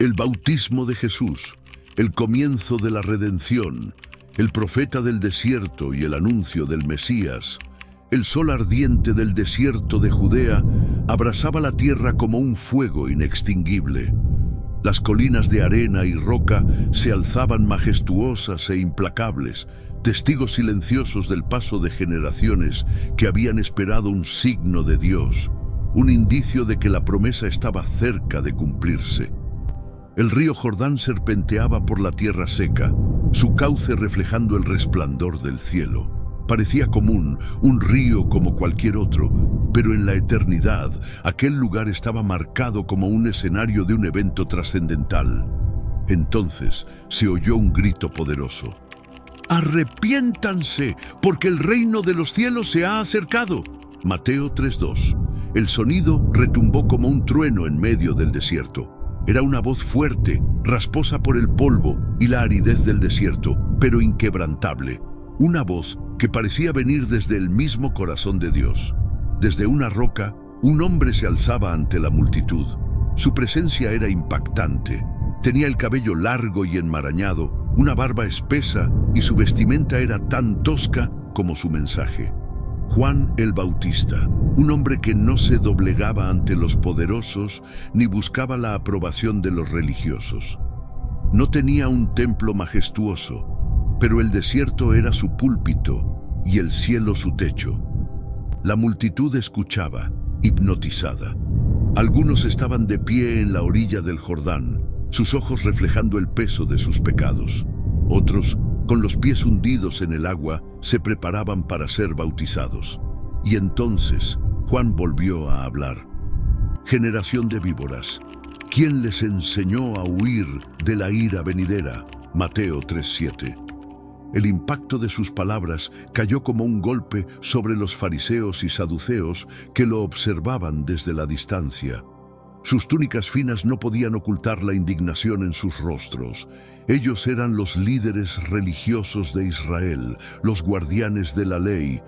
El bautismo de Jesús, el comienzo de la redención, el profeta del desierto y el anuncio del Mesías. El sol ardiente del desierto de Judea abrasaba la tierra como un fuego inextinguible. Las colinas de arena y roca se alzaban majestuosas e implacables, testigos silenciosos del paso de generaciones que habían esperado un signo de Dios, un indicio de que la promesa estaba cerca de cumplirse. El río Jordán serpenteaba por la tierra seca, su cauce reflejando el resplandor del cielo. Parecía común, un río como cualquier otro, pero en la eternidad, aquel lugar estaba marcado como un escenario de un evento trascendental. Entonces se oyó un grito poderoso. ¡Arrepiéntanse, porque el reino de los cielos se ha acercado! Mateo 3:2. El sonido retumbó como un trueno en medio del desierto. Era una voz fuerte, rasposa por el polvo y la aridez del desierto, pero inquebrantable. Una voz que parecía venir desde el mismo corazón de Dios. Desde una roca, un hombre se alzaba ante la multitud. Su presencia era impactante. Tenía el cabello largo y enmarañado, una barba espesa y su vestimenta era tan tosca como su mensaje. Juan el Bautista, un hombre que no se doblegaba ante los poderosos ni buscaba la aprobación de los religiosos. No tenía un templo majestuoso, pero el desierto era su púlpito y el cielo su techo. La multitud escuchaba, hipnotizada. Algunos estaban de pie en la orilla del Jordán, sus ojos reflejando el peso de sus pecados. Otros, con los pies hundidos en el agua, se preparaban para ser bautizados. Y entonces Juan volvió a hablar. Generación de víboras, ¿quién les enseñó a huir de la ira venidera? Mateo 3:7. El impacto de sus palabras cayó como un golpe sobre los fariseos y saduceos que lo observaban desde la distancia. Sus túnicas finas no podían ocultar la indignación en sus rostros. Ellos eran los líderes religiosos de Israel, los guardianes de la ley,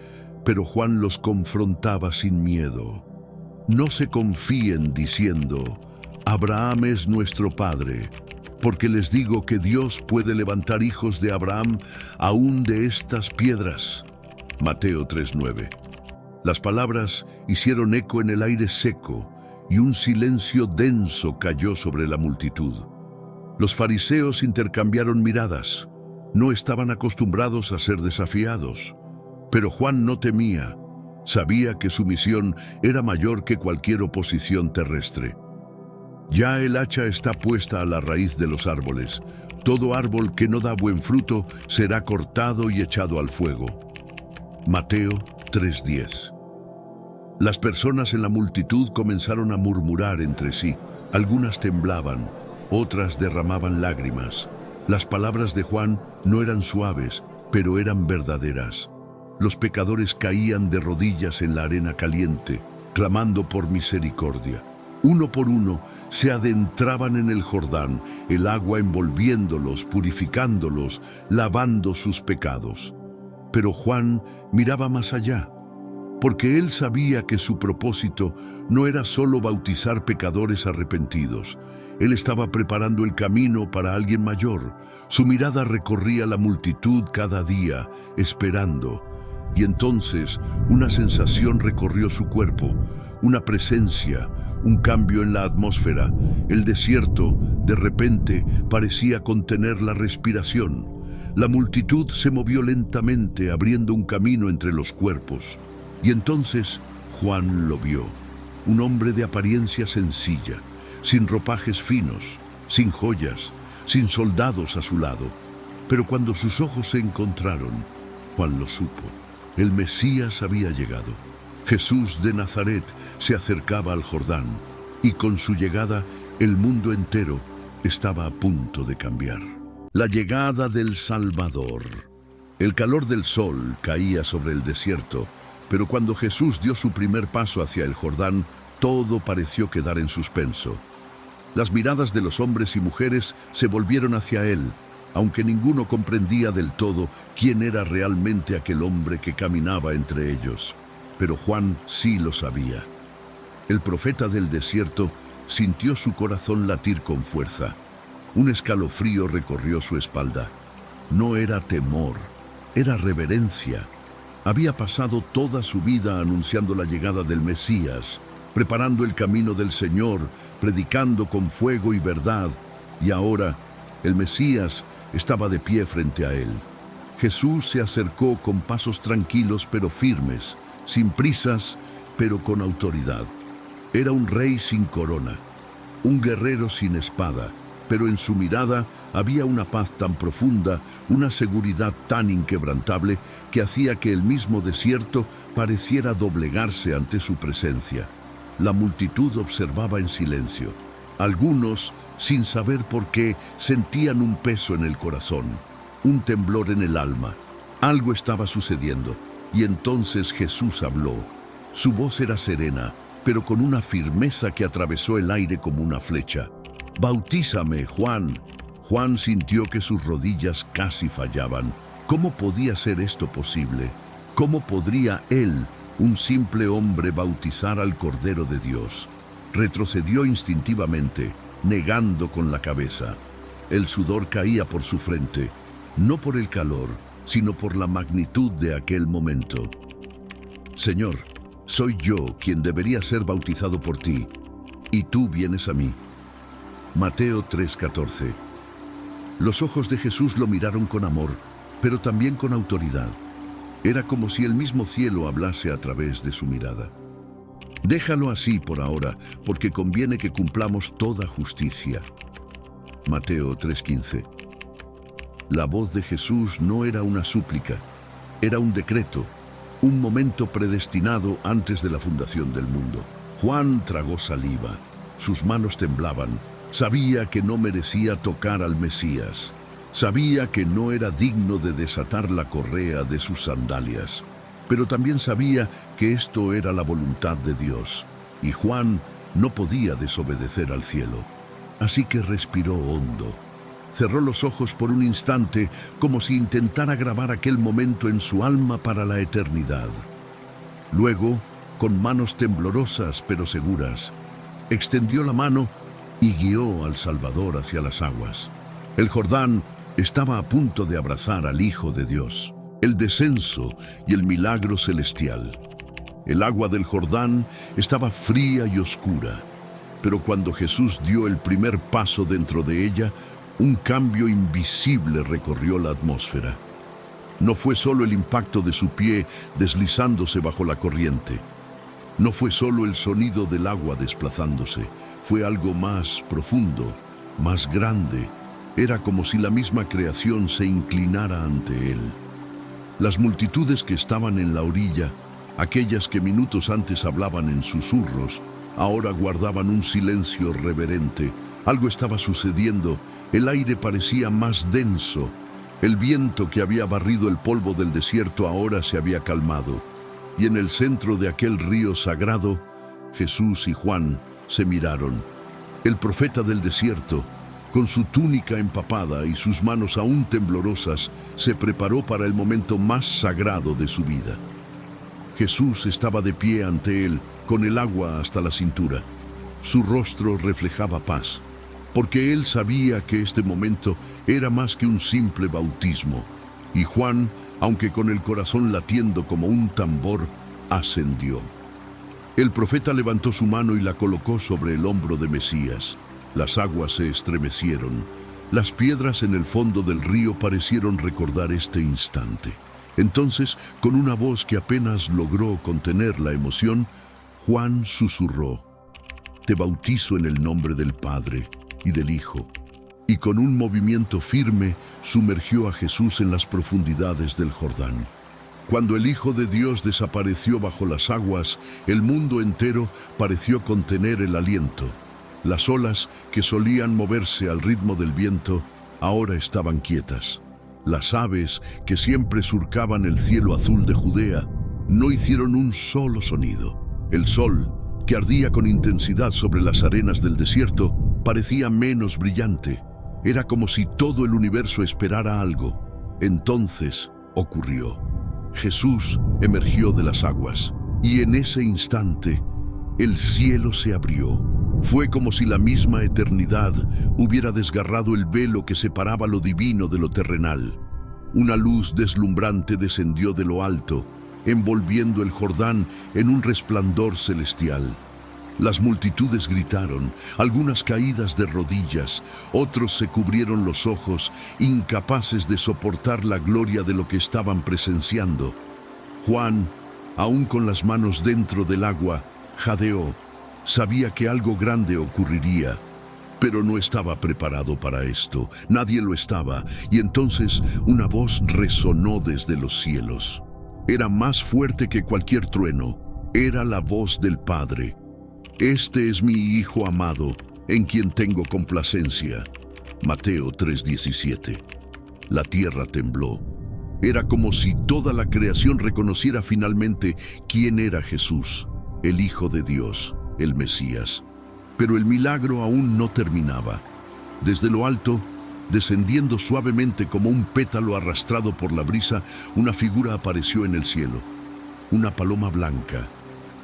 pero Juan los confrontaba sin miedo. No se confíen diciendo, Abraham es nuestro padre, porque les digo que Dios puede levantar hijos de Abraham aún de estas piedras. Mateo 3:9. Las palabras hicieron eco en el aire seco, y un silencio denso cayó sobre la multitud. Los fariseos intercambiaron miradas. No estaban acostumbrados a ser desafiados. Pero Juan no temía. Sabía que su misión era mayor que cualquier oposición terrestre. Ya el hacha está puesta a la raíz de los árboles. Todo árbol que no da buen fruto será cortado y echado al fuego. Mateo 3:10. Las personas en la multitud comenzaron a murmurar entre sí. Algunas temblaban, otras derramaban lágrimas. Las palabras de Juan no eran suaves, pero eran verdaderas. Los pecadores caían de rodillas en la arena caliente, clamando por misericordia. Uno por uno se adentraban en el Jordán, el agua envolviéndolos, purificándolos, lavando sus pecados. Pero Juan miraba más allá, porque él sabía que su propósito no era solo bautizar pecadores arrepentidos. Él estaba preparando el camino para alguien mayor. Su mirada recorría la multitud cada día, esperando. Y entonces una sensación recorrió su cuerpo, una presencia, un cambio en la atmósfera. El desierto, de repente, parecía contener la respiración. La multitud se movió lentamente, abriendo un camino entre los cuerpos. Y entonces Juan lo vio, un hombre de apariencia sencilla, sin ropajes finos, sin joyas, sin soldados a su lado. Pero cuando sus ojos se encontraron, Juan lo supo. El Mesías había llegado. Jesús de Nazaret se acercaba al Jordán, y con su llegada el mundo entero estaba a punto de cambiar. La llegada del Salvador. El calor del sol caía sobre el desierto, pero cuando Jesús dio su primer paso hacia el Jordán, todo pareció quedar en suspenso. Las miradas de los hombres y mujeres se volvieron hacia él, aunque ninguno comprendía del todo quién era realmente aquel hombre que caminaba entre ellos. Pero Juan sí lo sabía. El profeta del desierto sintió su corazón latir con fuerza. Un escalofrío recorrió su espalda. No era temor, era reverencia. Había pasado toda su vida anunciando la llegada del Mesías, preparando el camino del Señor, predicando con fuego y verdad, y ahora el Mesías estaba de pie frente a él. Jesús se acercó con pasos tranquilos pero firmes, sin prisas pero con autoridad. Era un rey sin corona, un guerrero sin espada, pero en su mirada había una paz tan profunda, una seguridad tan inquebrantable, que hacía que el mismo desierto pareciera doblegarse ante su presencia. La multitud observaba en silencio. Algunos, sin saber por qué, sentían un peso en el corazón, un temblor en el alma. Algo estaba sucediendo, y entonces Jesús habló. Su voz era serena, pero con una firmeza que atravesó el aire como una flecha. «Bautízame, Juan». Juan sintió que sus rodillas casi fallaban. ¿Cómo podía ser esto posible? ¿Cómo podría él, un simple hombre, bautizar al Cordero de Dios? Retrocedió instintivamente, negando con la cabeza. El sudor caía por su frente, no por el calor, sino por la magnitud de aquel momento. «Señor, soy yo quien debería ser bautizado por ti, y tú vienes a mí». Mateo 3:14. Los ojos de Jesús lo miraron con amor, pero también con autoridad. Era como si el mismo cielo hablase a través de su mirada. «Déjalo así por ahora, porque conviene que cumplamos toda justicia». Mateo 3:15. La voz de Jesús no era una súplica, era un decreto, un momento predestinado antes de la fundación del mundo. Juan tragó saliva, sus manos temblaban. Sabía que no merecía tocar al Mesías. Sabía que no era digno de desatar la correa de sus sandalias. Pero también sabía que esto era la voluntad de Dios, y Juan no podía desobedecer al cielo. Así que respiró hondo. Cerró los ojos por un instante, como si intentara grabar aquel momento en su alma para la eternidad. Luego, con manos temblorosas pero seguras, extendió la mano y guió al Salvador hacia las aguas. El Jordán estaba a punto de abrazar al Hijo de Dios, el descenso y el milagro celestial. El agua del Jordán estaba fría y oscura, pero cuando Jesús dio el primer paso dentro de ella, un cambio invisible recorrió la atmósfera. No fue solo el impacto de su pie deslizándose bajo la corriente. No fue solo el sonido del agua desplazándose. Fue algo más profundo, más grande. Era como si la misma creación se inclinara ante él. Las multitudes que estaban en la orilla, aquellas que minutos antes hablaban en susurros, ahora guardaban un silencio reverente. Algo estaba sucediendo. El aire parecía más denso. El viento que había barrido el polvo del desierto ahora se había calmado. Y en el centro de aquel río sagrado, Jesús y Juan se miraron. El profeta del desierto, con su túnica empapada y sus manos aún temblorosas, se preparó para el momento más sagrado de su vida. Jesús estaba de pie ante él, con el agua hasta la cintura. Su rostro reflejaba paz, porque él sabía que este momento era más que un simple bautismo. Y Juan, aunque con el corazón latiendo como un tambor, ascendió. El profeta levantó su mano y la colocó sobre el hombro de Mesías. Las aguas se estremecieron. Las piedras en el fondo del río parecieron recordar este instante. Entonces, con una voz que apenas logró contener la emoción, Juan susurró: «Te bautizo en el nombre del Padre y del Hijo». Y con un movimiento firme sumergió a Jesús en las profundidades del Jordán. Cuando el Hijo de Dios desapareció bajo las aguas, el mundo entero pareció contener el aliento. Las olas, que solían moverse al ritmo del viento, ahora estaban quietas. Las aves, que siempre surcaban el cielo azul de Judea, no hicieron un solo sonido. El sol, que ardía con intensidad sobre las arenas del desierto, parecía menos brillante. Era como si todo el universo esperara algo. Entonces ocurrió. Jesús emergió de las aguas, y en ese instante el cielo se abrió. Fue como si la misma eternidad hubiera desgarrado el velo que separaba lo divino de lo terrenal. Una luz deslumbrante descendió de lo alto, envolviendo el Jordán en un resplandor celestial. Las multitudes gritaron, algunas caídas de rodillas, otros se cubrieron los ojos, incapaces de soportar la gloria de lo que estaban presenciando. Juan, aún con las manos dentro del agua, jadeó. Sabía que algo grande ocurriría, pero no estaba preparado para esto. Nadie lo estaba, y entonces una voz resonó desde los cielos. Era más fuerte que cualquier trueno. Era la voz del Padre. Este es mi Hijo amado, en quien tengo complacencia. Mateo 3:17. La tierra tembló. Era como si toda la creación reconociera finalmente quién era Jesús, el Hijo de Dios, el Mesías. Pero el milagro aún no terminaba. Desde lo alto, descendiendo suavemente como un pétalo arrastrado por la brisa, una figura apareció en el cielo. Una paloma blanca,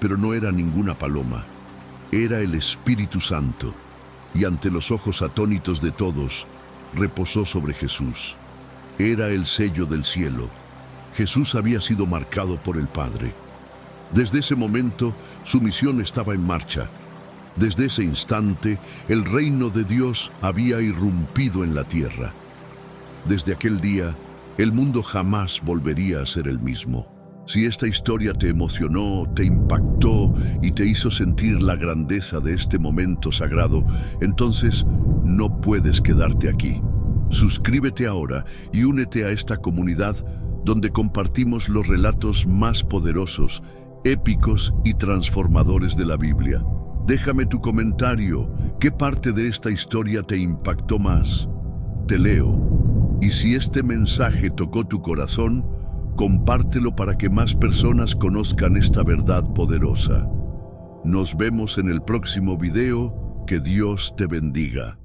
pero no era ninguna paloma. Era el Espíritu Santo, y ante los ojos atónitos de todos, reposó sobre Jesús. Era el sello del cielo. Jesús había sido marcado por el Padre. Desde ese momento, su misión estaba en marcha. Desde ese instante, el reino de Dios había irrumpido en la tierra. Desde aquel día, el mundo jamás volvería a ser el mismo. Si esta historia te emocionó, te impactó y te hizo sentir la grandeza de este momento sagrado, entonces no puedes quedarte aquí. Suscríbete ahora y únete a esta comunidad donde compartimos los relatos más poderosos, épicos y transformadores de la Biblia. Déjame tu comentario. ¿Qué parte de esta historia te impactó más? Te leo. Y si este mensaje tocó tu corazón, compártelo para que más personas conozcan esta verdad poderosa. Nos vemos en el próximo video. Que Dios te bendiga.